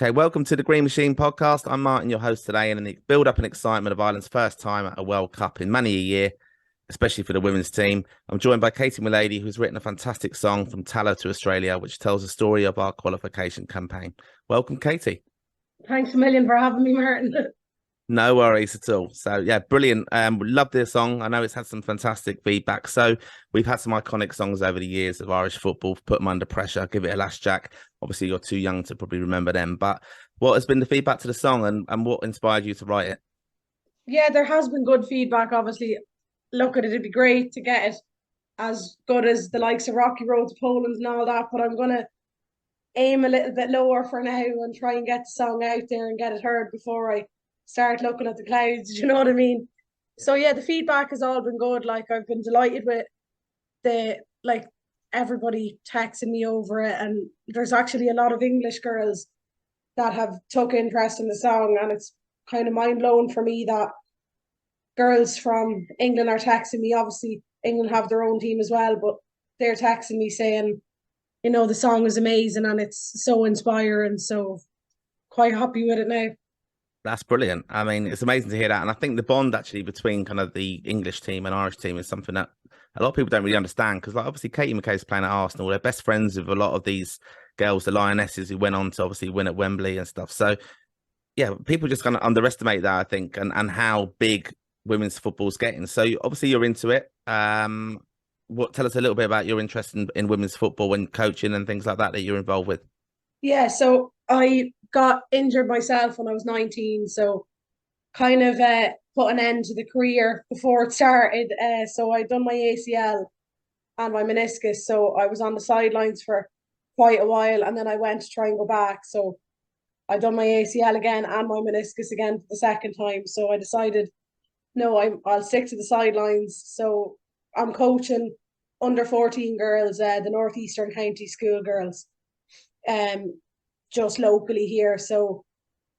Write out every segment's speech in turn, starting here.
Okay, welcome to the Green Machine podcast. I'm Martin, your host today, and in the build up and excitement of Ireland's first time at a World Cup in many a year, especially for the women's team, I'm joined by Katy Melady, who's written a fantastic song From Tallow to Australia, which tells the story of our qualification campaign. Welcome, Katy. Thanks a million for having me, Martin. No worries at all. So yeah, brilliant. We love this song. I know it's had some fantastic feedback. So we've had some iconic songs over the years of Irish football. Put them under pressure. Give it a last, Jack. Obviously, you're too young to probably remember them. But what has been the feedback to the song, and what inspired you to write it? Yeah, there has been good feedback, obviously. Look at it, it'd be great to get it as good as the likes of Rocky Road to Poland and all that, but I'm gonna aim a little bit lower for now and try and get the song out there and get it heard before I start looking at the clouds. Do you know what I mean? So yeah, the feedback has all been good. Like I've been delighted with the everybody texting me over it, and there's actually a lot of English girls that have took interest in the song, and it's kind of mind blowing for me that girls from England are texting me. Obviously, England have their own team as well, but they're texting me saying, the song is amazing and it's so inspiring. So quite happy with it now. That's brilliant. I mean, it's amazing to hear that. And I think the bond actually between kind of the English team and Irish team is something that a lot of people don't really understand. Because like obviously Katie McKay's playing at Arsenal. They're best friends with a lot of these girls, the Lionesses, who went on to obviously win at Wembley and stuff. So yeah, people just kind of underestimate that, I think, and how big women's football's getting. So obviously you're into it. Tell us a little bit about your interest in women's football and coaching and things like that you're involved with. Yeah, so I got injured myself when I was 19, so kind of put an end to the career before it started. So I done my ACL and my meniscus, so I was on the sidelines for quite a while, and then I went to try and go back. So I done my ACL again and my meniscus again for the second time. So I decided, no, I'll stick to the sidelines. So I'm coaching under 14 girls, the Northeastern County School girls, um, just locally here. So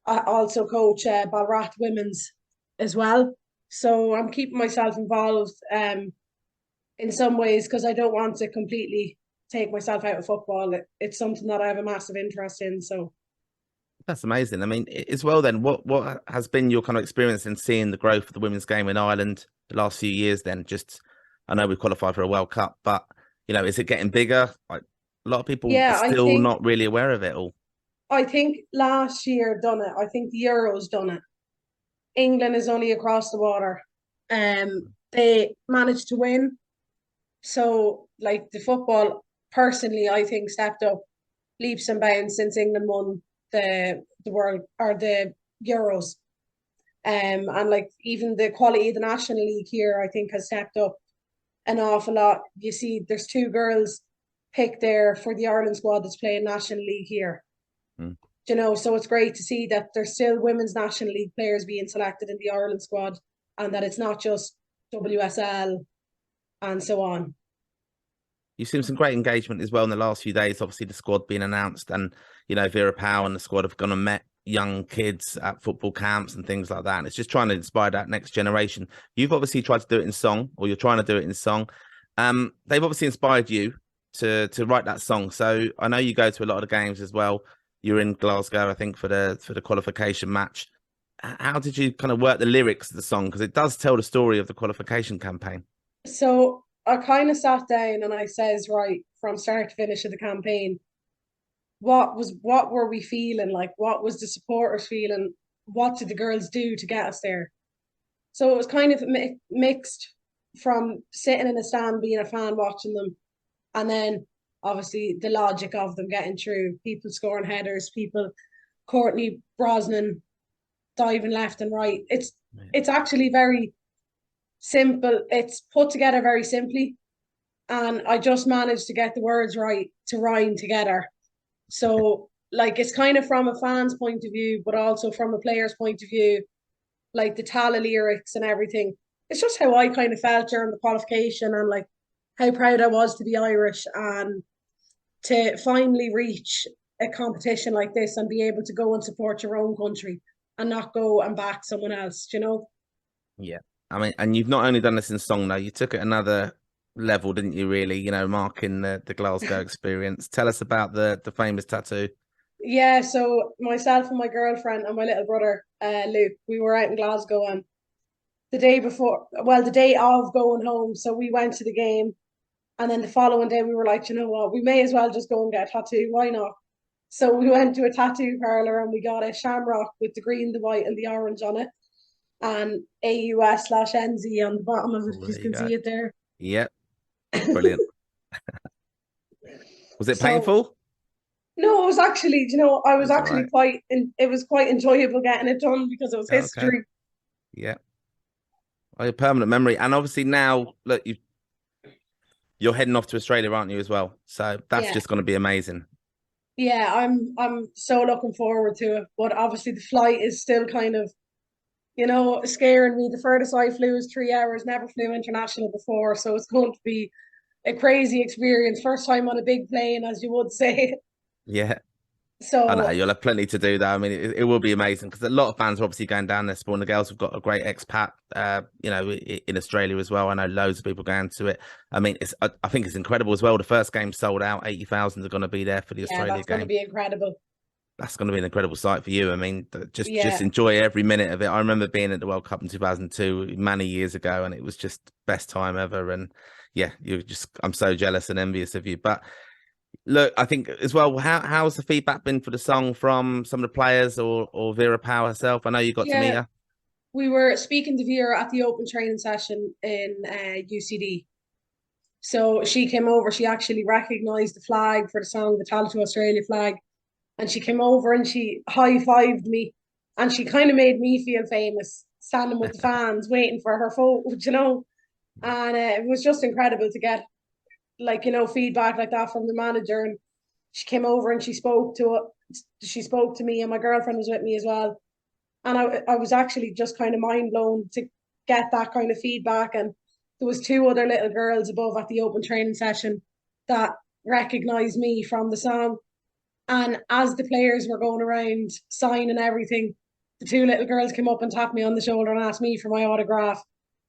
I also coach Balrat Women's as well. So I'm keeping myself involved in some ways because I don't want to completely take myself out of football. It's something that I have a massive interest in. So That's amazing. I mean, as well, then, what has been your kind of experience in seeing the growth of the women's game in Ireland the last few years? Then, just I know we qualified for a World Cup, but is it getting bigger? Like a lot of people are yeah, still not really aware of it all. I think last year done it. I think the Euros done it. England is only across the water. They managed to win. So like the football, personally, I think stepped up leaps and bounds since England won the world or the Euros. And like even the quality of the National League here, I think has stepped up an awful lot. You see, there's two girls picked there for the Ireland squad that's playing National League here. Mm. So it's great to see that there's still women's National League players being selected in the Ireland squad, and that it's not just WSL and so on. You've seen some great engagement as well in the last few days. Obviously, the squad being announced, and Vera Powell and the squad have gone and met young kids at football camps and things like that. And it's just trying to inspire that next generation. You've obviously tried to do it in song, or you're trying to do it in song. They've obviously inspired you to write that song. So I know you go to a lot of the games as well. You're in Glasgow, I think, for the qualification match. How did you kind of work the lyrics of the song? Because it does tell the story of the qualification campaign. So I kind of sat down and I says, right, from start to finish of the campaign, what were we feeling like? What was the supporters feeling? What did the girls do to get us there? So it was kind of mixed from sitting in a stand, being a fan, watching them, and then obviously the logic of them getting through. People scoring headers, people, Courtney Brosnan diving left and right. It's actually very simple. It's put together very simply, and I just managed to get the words right to rhyme together. So like it's kind of from a fan's point of view, but also from a player's point of view, like the Tala lyrics and everything. It's just how I kind of felt during the qualification, and like how proud I was to be Irish and to finally reach a competition like this and be able to go and support your own country and not go and back someone else. Yeah. I mean, and you've not only done this in song though, you took it another level, didn't you, really? Marking the Glasgow experience. Tell us about the famous tattoo. Yeah, so myself and my girlfriend and my little brother, Luke, we were out in Glasgow, and the day before, well, the day of going home, so we went to the game, and then the following day we were like, you know what, we may as well just go and get a tattoo. Why not? So we went to a tattoo parlor and we got a shamrock with the green, the white, and the orange on it, and AUS/NZ on the bottom of it. Oh, If you there you can go. see it there. Yep, brilliant. Was it So painful? no, it was actually, I It was was all actually right. it was quite enjoyable getting it done because it was Oh, okay. history. Yeah. Oh, your permanent memory. And obviously now, look, you're heading off to Australia, aren't you, as well? So that's Yeah. just going to be amazing. Yeah, I'm so looking forward to it. But obviously the flight is still kind of, scaring me. The furthest I flew is 3 hours, never flew international before, so it's going to be a crazy experience. First time on a big plane, as you would say. Yeah. I know So you'll have plenty to do, though. I mean, it will be amazing because a lot of fans are obviously going down there. Spawn the girls have got a great expat, in Australia as well. I know loads of people going to it. I mean, I think it's incredible as well. The first game sold out, 80,000 are going to be there for the yeah, Australia that's going to game. be incredible. That's going to be an incredible sight for you. I mean, just Yeah, enjoy every minute of it. I remember being at the World Cup in 2002 many years ago, and it was just best time ever. And yeah, I'm so jealous and envious of you. But look, I think as well, how's the feedback been for the song from some of the players or Vera Power herself? I know you got to meet yeah. her. We were speaking to Vera at the open training session in UCD. So she came over. She actually recognised the flag for the song, the Tattoo Australia flag, and she came over and she high fived me, and she kind of made me feel famous, standing with the fans, waiting for her photo. And it was just incredible to get feedback like that from the manager. And she came over and she spoke to me, and my girlfriend was with me as well. And I was actually just kind of mind blown to get that kind of feedback. And there was two other little girls above at the open training session that recognized me from the song. And as the players were going around signing everything, the two little girls came up and tapped me on the shoulder and asked me for my autograph.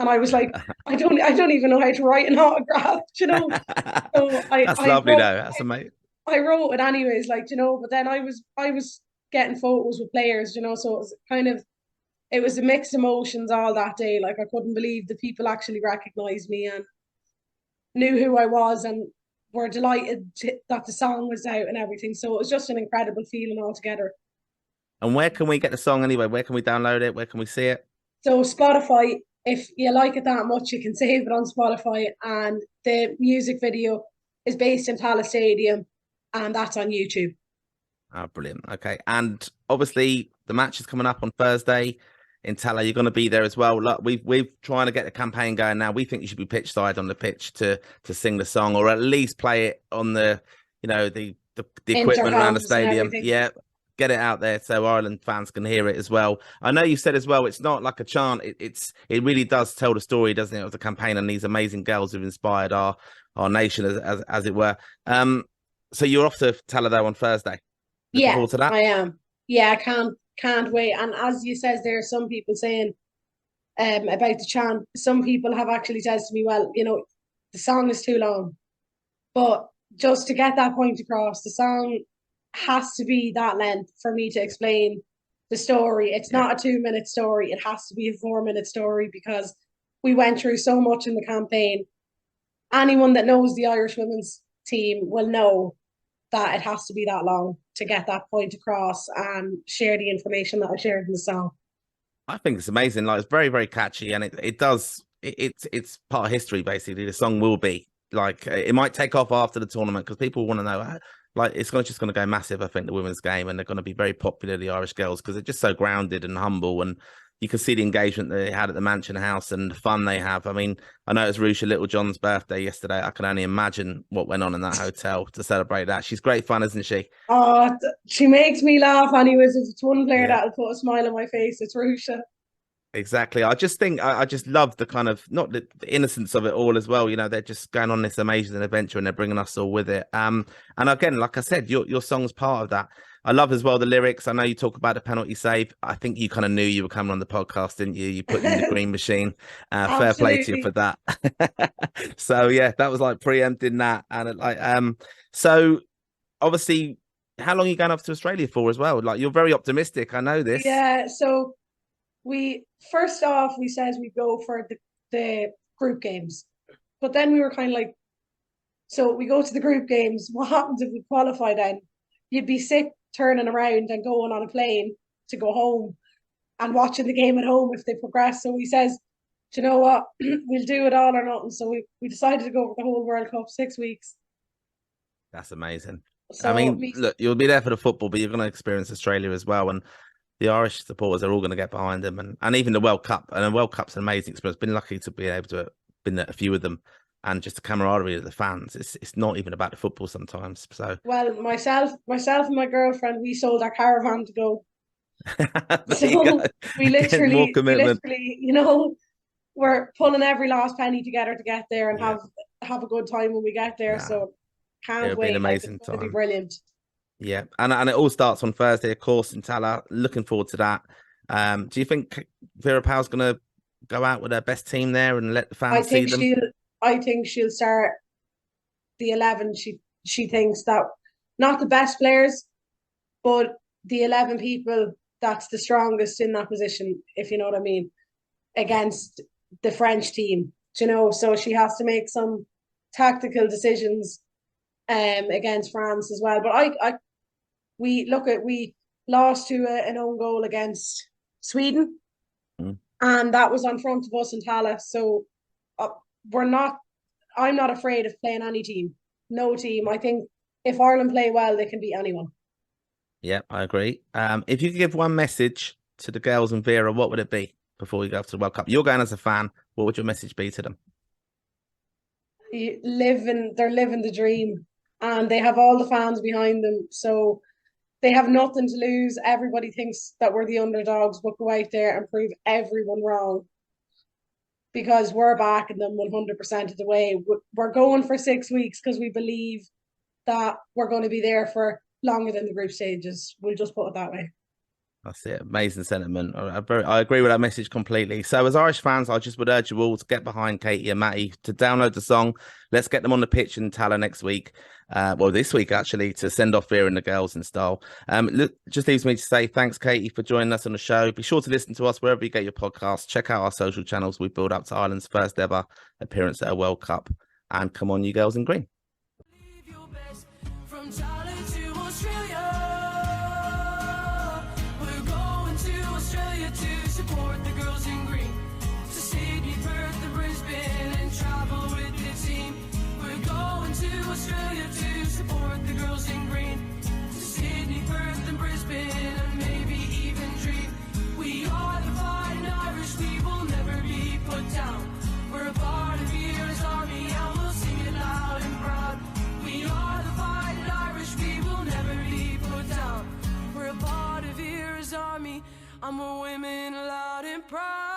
And I was like, I don't even know how to write an autograph, So That's lovely, though. That's amazing. I wrote it anyways, but then I was getting photos with players, so it was it was a mixed emotions all that day. Like I couldn't believe the people actually recognized me and knew who I was and were delighted that the song was out and everything. So it was just an incredible feeling altogether. And where can we get the song anyway? Where can we download it? Where can we see it? So Spotify, if you like it that much, you can save it on Spotify. And the music video is based in Palace Stadium, and that's on YouTube. Oh, brilliant. Okay. And obviously the match is coming up on Thursday in Tala. You're going to be there as well. Look, we've trying to get the campaign going now. We think you should be pitch side on the pitch to sing the song, or at least play it on the equipment around the Intercoms and stadium. everything. Yeah. Get it out there so Ireland fans can hear it as well. I know you said as well, it's not like a chant. It really does tell the story, doesn't it, of the campaign and these amazing girls who've inspired our nation as it were. So you're off to Tallaght on Thursday. Looking Yeah, forward to that. I am. Yeah, I can't wait. And as you says, there are some people saying about the chant. Some people have actually said to me, well, the song is too long. But just to get that point across, the song has to be that length for me to explain the story. It's Yeah. not a 2 minute story. It has to be a 4 minute story because we went through so much in the campaign. Anyone that knows the Irish women's team will know that it has to be that long to get that point across and share the information that I shared in the song. I think it's amazing. Like it's very, very catchy, and it's part of history basically. The song will be like it might take off after the tournament because people want to know. Like it's just going to go massive. I think the women's game, and they're going to be very popular. The Irish girls because they're just so grounded and humble, and you can see the engagement they had at the Mansion House and the fun they have. I mean, I know it's Rusha Littlejohn's birthday yesterday. I can only imagine what went on in that hotel to celebrate that. She's great fun, isn't she? Oh, she makes me laugh anyways. If it's one player Yeah. that'll put a smile on my face, it's Rusha. Exactly. I just think I just love the kind of not the innocence of it all as well. You know, they're just going on this amazing adventure and they're bringing us all with it. And again, like I said, your song's part of that. I love as well the lyrics. I know you talk about the penalty save. I think you kind of knew you were coming on the podcast, didn't you? You put in the green machine. Fair play to you for Absolutely. that. So yeah, that was like preempting that. And so obviously how long are you going up to Australia for as well? Like, you're very optimistic. I know this. Yeah, so we first off we said we'd go for the group games, but then we were kind of like, so we go to the group games. What happens if we qualify then? You'd be sick turning around and going on a plane to go home and watching the game at home if they progress. So we says, do you know what? We'll do it all or nothing. So we decided to go for the whole World Cup, 6 weeks. That's amazing. I So mean, me, look, you'll be there for the football, but you're going to experience Australia as well. And the Irish supporters are all going to get behind them. And even the World Cup. And the World Cup's an amazing experience. Been lucky to be able to been at a few of them. And just the camaraderie of the fans. It's not even about the football sometimes. So well, myself and my girlfriend, we sold our caravan to go. there you go. So we Again, more commitment. we're pulling every last penny together to get there and Yeah. have a good time when we get there. Nah, So can't it'll be an wait. Like, it's amazing going to be time. brilliant. Yeah, and it all starts on Thursday, of course, in Tala. Looking forward to that. Do you think Vera Pauw's going to go out with her best team there and let the I fans see think them? she'll I think she'll start the 11. She thinks that not the best players, but the 11 people that's the strongest in that position, if you know what I mean, against the French team. You know, so she has to make some tactical decisions against France as well. But we lost to an own goal against Sweden, Mm. and that was on front of us in Tala. So uh, we're not. I'm not afraid of playing any team. No team. I think if Ireland play well, they can beat anyone. Yeah, I agree. If you could give one message to the girls and Vera, what would it be before you go to the World Cup? You're going as a fan. What would your message be to them? They're living the dream, and they have all the fans behind them. So they have nothing to lose. Everybody thinks that we're the underdogs, but go out there and prove everyone wrong, because we're backing them 100% of the way. We're going for 6 weeks because we believe that we're going to be there for longer than the group stages. We'll just put it that way. That's it. Amazing sentiment. I agree with that message completely. So, as Irish fans, I just would urge you all to get behind Katy and Matty, to download the song. Let's get them on the pitch in Tala next week. Well, this week, actually, to send off Vera and the girls in style. Look, just leaves me to say thanks, Katy, for joining us on the show. Be sure to listen to us wherever you get your podcasts. Check out our social channels. We build up to Ireland's first ever appearance at a World Cup. And come on, you girls in green. Australia to support the girls in green, to Sydney, Perth and Brisbane, and maybe even dream. We are the fighting Irish, we will never be put down. We're a part of Vera's army and we'll sing it loud and proud. We are the fighting Irish, we will never be put down. We're a part of Vera's army and we're women loud and proud.